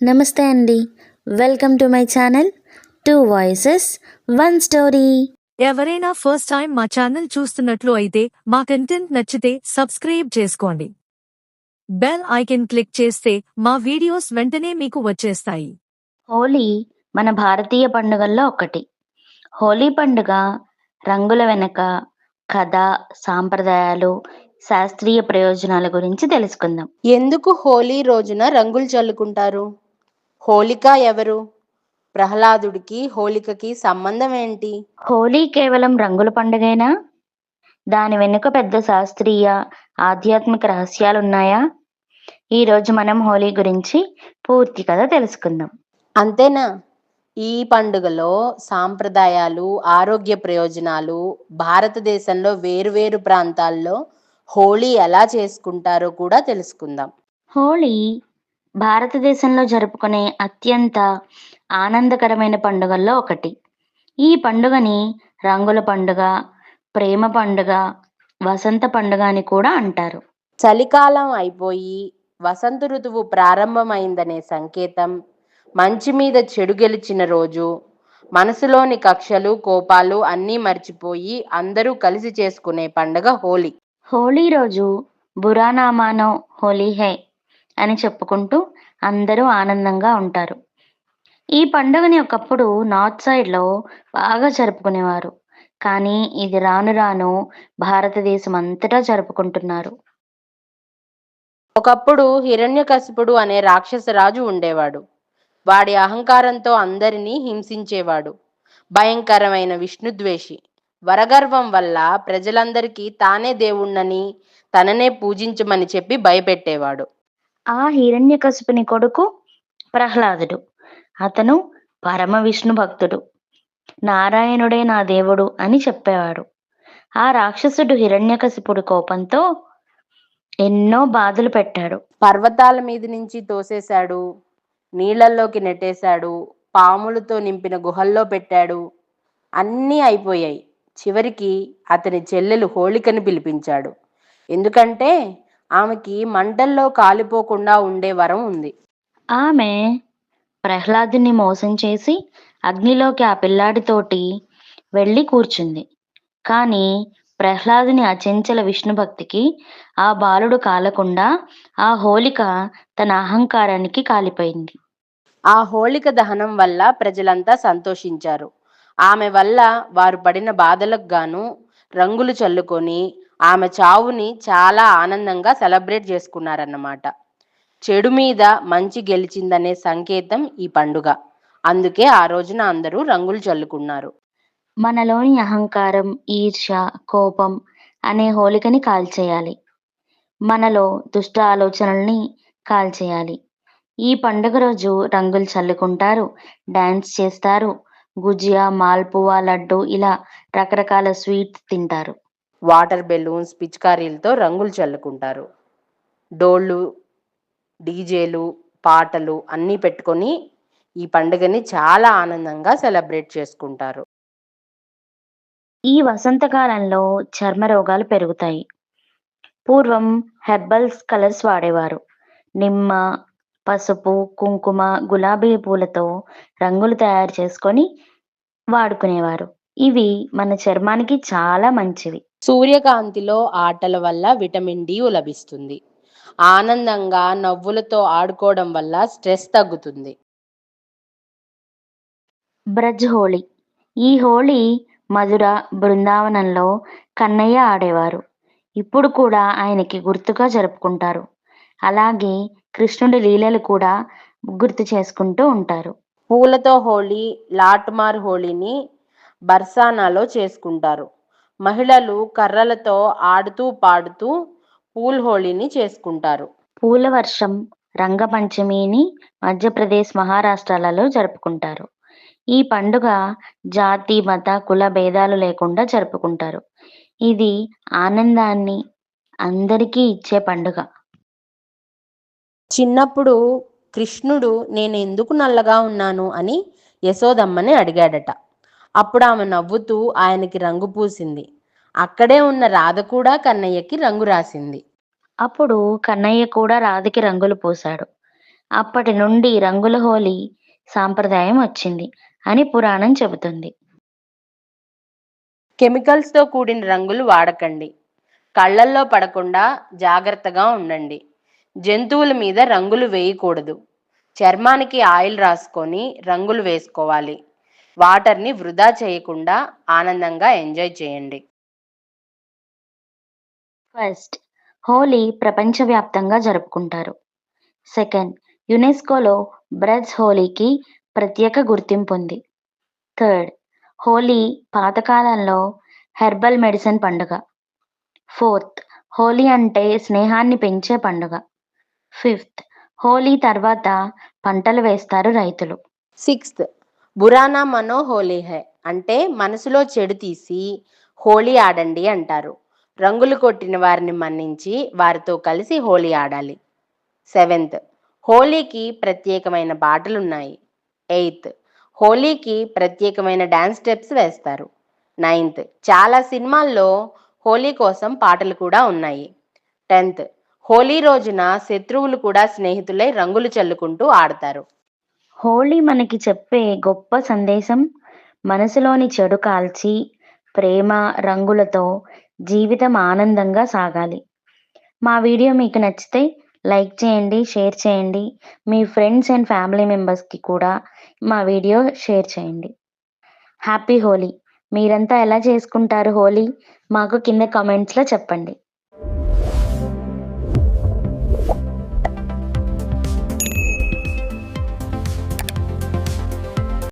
నమస్తే అండి. Welcome to my channel 2 voices 1 story. ఎవరైనా ఫస్ట్ టైం మా ఛానల్ చూస్తున్నట్లు అయితే మా కంటెంట్ నచ్చితే సబ్స్క్రైబ్ చేసుకోండి. బెల్ ఐకాన్ క్లిక్ చేస్తే మా వీడియోస్ వెంటనే మీకు వచ్చేస్తాయి. హోలీ మన భారతీయ పండుగల్లో ఒకటి. హోలీ పండుగ రంగుల వెనక కథ, సాంప్రదాయాలు, శాస్త్రీయ ప్రయోజనాల గురించి తెలుసుకుందాం. ఎందుకు హోలీ రోజున రంగులు చల్లుకుంటారు? హోలిక ఎవరు? ప్రహ్లాదుడికి హోలికకి సంబంధం ఏంటి? హోలీ కేవలం రంగుల పండుగేనా? దాని వెనుక పెద్ద శాస్త్రీయ, ఆధ్యాత్మిక రహస్యాలున్నాయా? ఈరోజు మనం హోలీ గురించి పూర్తి కథ తెలుసుకుందాం. అంతేనా? ఈ పండుగలో సాంప్రదాయాలు, ఆరోగ్య ప్రయోజనాలు, భారతదేశంలో వేరువేరు ప్రాంతాల్లో హోలీ ఎలా చేసుకుంటారో కూడా తెలుసుకుందాం. హోలీ భారతదేశంలో జరుపుకునే అత్యంత ఆనందకరమైన పండుగల్లో ఒకటి. ఈ పండుగని రంగుల పండుగ, ప్రేమ పండుగ, వసంత పండుగ అని కూడా అంటారు. చలికాలం అయిపోయి వసంత ఋతువు ప్రారంభమైందనే సంకేతం, మంచి మీద చెడు గెలిచిన రోజు, మనసులోని కక్షలు, కోపాలు అన్నీ మర్చిపోయి అందరూ కలిసి చేసుకునే పండుగ హోలీ. హోలీ రోజు బురా నా మానో హోలీ హై అని చెప్పుకుంటూ అందరూ ఆనందంగా ఉంటారు. ఈ పండుగని ఒకప్పుడు నార్త్ సైడ్‌లో బాగా జరుపుకునేవారు. కానీ ఇది రాను రాను భారతదేశం అంతటా జరుపుకుంటున్నారు. ఒకప్పుడు హిరణ్యకశిపుడు అనే రాక్షసరాజు ఉండేవాడు. వాడి అహంకారంతో అందరినీ హింసించేవాడు. భయంకరమైన విష్ణుద్వేషి. వరగర్వం వల్ల ప్రజలందరికీ తానే దేవుణ్ణని, తననే పూజించమని చెప్పి భయపెట్టేవాడు. ఆ హిరణ్యకశిపుని కొడుకు ప్రహ్లాదుడు. అతను పరమ విష్ణు భక్తుడు. నారాయణుడే నా దేవుడు అని చెప్పేవాడు. ఆ రాక్షసుడు హిరణ్యకశిపుడి కోపంతో ఎన్నో బాధలు పెట్టాడు. పర్వతాల మీద నుంచి తోసేశాడు, నీళ్ళల్లోకి నెట్టేశాడు, పాములతో నింపిన గుహల్లో పెట్టాడు. అన్నీ అయిపోయాయి. చివరికి అతని చెల్లెలు హోళికని పిలిపించాడు. ఎందుకంటే ఆమెకి మంటల్లో కాలిపోకుండా ఉండే వరం ఉంది. ఆమె ప్రహ్లాదుని మోసం చేసి అగ్నిలోకి ఆ పిల్లాడితోటి వెళ్ళి కూర్చుంది. కానీ ప్రహ్లాదుని అచంచల విష్ణు భక్తికి ఆ బాలుడు కాలకుండా ఆ హోలిక తన అహంకారానికి కాలిపోయింది. ఆ హోళిక దహనం వల్ల ప్రజలంతా సంతోషించారు. ఆమె వల్ల వారు పడిన బాధలకు గాను రంగులు చల్లుకొని ఆమె చావుని చాలా ఆనందంగా సెలబ్రేట్ చేసుకున్నారన్నమాట. చెడు మీద మంచి గెలిచిందనే సంకేతం ఈ పండుగ. అందుకే ఆ రోజున అందరూ రంగులు చల్లుకున్నారు. మనలోని అహంకారం, ఈర్ష్య, కోపం అనే హోలికని కాల్చేయాలి. మనలో దుష్ట ఆలోచనల్ని కాల్చేయాలి. ఈ పండుగ రోజు రంగులు చల్లుకుంటారు, డాన్స్ చేస్తారు, గుజియా, మాల్పువా, లడ్డు ఇలా రకరకాల స్వీట్స్ తింటారు. వాటర్ బెలూన్స్, పిచికారీలతో రంగులు చల్లుకుంటారు. డోళ్ళు, డీజేలు, పాటలు అన్నీ పెట్టుకొని ఈ పండుగని చాలా ఆనందంగా సెలబ్రేట్ చేసుకుంటారు. ఈ వసంతకాలంలో చర్మ రోగాలు పెరుగుతాయి. పూర్వం హెర్బల్స్ కలర్స్ వాడేవారు. నిమ్మ, పసుపు, కుంకుమ, గులాబీ పూలతో రంగులు తయారు చేసుకొని వాడుకునేవారు. ఇవి మన చర్మానికి చాలా మంచివి. సూర్యకాంతిలో ఆటల వల్ల విటమిన్ డి లభిస్తుంది. ఆనందంగా నవ్వులతో ఆడుకోవడం వల్ల స్ట్రెస్ తగ్గుతుంది. బ్రజ్ హోళీ. ఈ హోళీ మధుర, బృందావనంలో కన్నయ్య ఆడేవారు. ఇప్పుడు కూడా ఆయనకి గుర్తుగా జరుపుకుంటారు. అలాగే కృష్ణుడి లీలలు కూడా గుర్తు చేసుకుంటూ ఉంటారు. పూలతో హోళీ, లాట్మార్ హోళీని బర్సానాలో చేసుకుంటారు. మహిళలు కర్రలతో ఆడుతూ పాడుతూ పూల్ హోళీని చేసుకుంటారు. పూల వర్షం, రంగపంచమిని మధ్యప్రదేశ్, మహారాష్ట్రలలో జరుపుకుంటారు. ఈ పండుగ జాతి, మత, కుల భేదాలు లేకుండా జరుపుకుంటారు. ఇది ఆనందాన్ని అందరికీ ఇచ్చే పండుగ. చిన్నప్పుడు కృష్ణుడు నేను ఎందుకు నల్లగా ఉన్నాను అని యశోదమ్మని అడిగాడట. అప్పుడు ఆమె నవ్వుతూ ఆయనకి రంగు పూసింది. అక్కడే ఉన్న రాధ కూడా కన్నయ్యకి రంగు రాసింది. అప్పుడు కన్నయ్య కూడా రాధకి రంగులు పూశాడు. అప్పటి నుండి రంగుల హోలీ సాంప్రదాయం వచ్చింది అని పురాణం చెబుతుంది. కెమికల్స్తో కూడిన రంగులు వాడకండి. కళ్ళల్లో పడకుండా జాగ్రత్తగా ఉండండి. జంతువుల మీద రంగులు వేయకూడదు. చర్మానికి ఆయిల్ రాసుకొని రంగులు వేసుకోవాలి. వాటర్ని వృధా చేయకుండా ఆనందంగా ఎంజాయ్ చేయండి. ఫస్ట్, హోలీ ప్రపంచవ్యాప్తంగా జరుపుకుంటారు. సెకండ్, యునెస్కోలో బ్రజ్ హోలీకి ప్రత్యేక గుర్తింపు ఉంది. థర్డ్, హోలీ పాతకాలంలో హెర్బల్ మెడిసిన్ పండుగ. ఫోర్త్, హోలీ అంటే స్నేహాన్ని పెంచే పండుగ. ఫిఫ్త్, హోలీ తర్వాత పంటలు వేస్తారు రైతులు. సిక్స్త్, బురానా మనో హోలీ హై అంటే మనసులో చెడు తీసి హోలీ ఆడండి అంటారు. రంగులు కొట్టిన వారిని మన్నించి వారితో కలిసి హోలీ ఆడాలి. సెవెంత్, హోలీకి ప్రత్యేకమైన పాటలున్నాయి. ఎయిత్, హోలీకి ప్రత్యేకమైన డాన్స్ స్టెప్స్ వేస్తారు. నైన్త్, చాలా సినిమాల్లో హోలీ కోసం పాటలు కూడా ఉన్నాయి. 10th, హోలీ రోజున శత్రువులు కూడా స్నేహితులై రంగులు చల్లుకుంటూ ఆడతారు. హోలీ మనకి చెప్పే గొప్ప సందేశం మనసులోని చెడు కాల్చి ప్రేమ రంగులతో జీవితం ఆనందంగా సాగాలి. మా వీడియో మీకు నచ్చితే లైక్ చేయండి, షేర్ చేయండి. మీ ఫ్రెండ్స్ అండ్ ఫ్యామిలీ మెంబర్స్కి కూడా మా వీడియో షేర్ చేయండి. హ్యాపీ హోలీ! మీరంతా ఎలా చేసుకుంటారు హోలీ? మాకు కింద కామెంట్స్లో చెప్పండి.